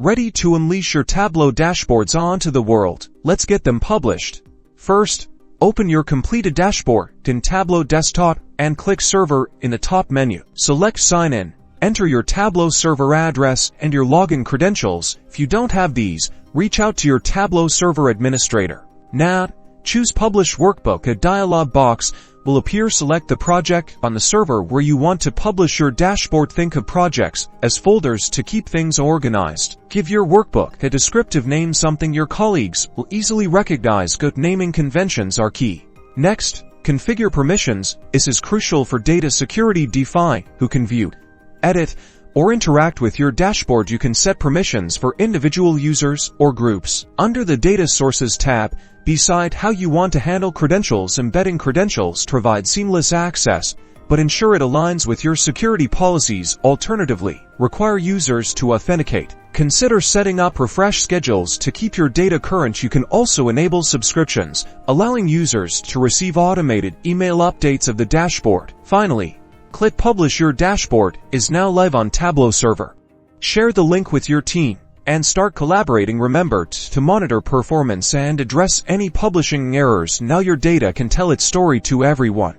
Ready to unleash your Tableau dashboards onto the world? Let's get them published. First, open your completed dashboard in Tableau Desktop and click Server in the top menu. Select Sign In. Enter your Tableau Server address and your login credentials. If you don't have these, reach out to your Tableau Server administrator. Now, choose Publish Workbook. A dialog box will appear. Select the project on the server where you want to publish your dashboard. Think of projects as folders to keep things organized. Give your workbook a descriptive name, something your colleagues will easily recognize. Good naming conventions are key. Next, configure permissions. This is crucial for data security. Define who can view, edit, or interact with your dashboard. You can set permissions for individual users or groups. Under the Data Sources tab, decide how you want to handle credentials. Embedding credentials provide seamless access, but ensure it aligns with your security policies. Alternatively, require users to authenticate. Consider setting up refresh schedules to keep your data current. You can also enable subscriptions, allowing users to receive automated email updates of the dashboard. Finally, click Publish. Your dashboard is now live on Tableau Server. Share the link with your team and start collaborating. Remember to monitor performance and address any publishing errors. Now your data can tell its story to everyone.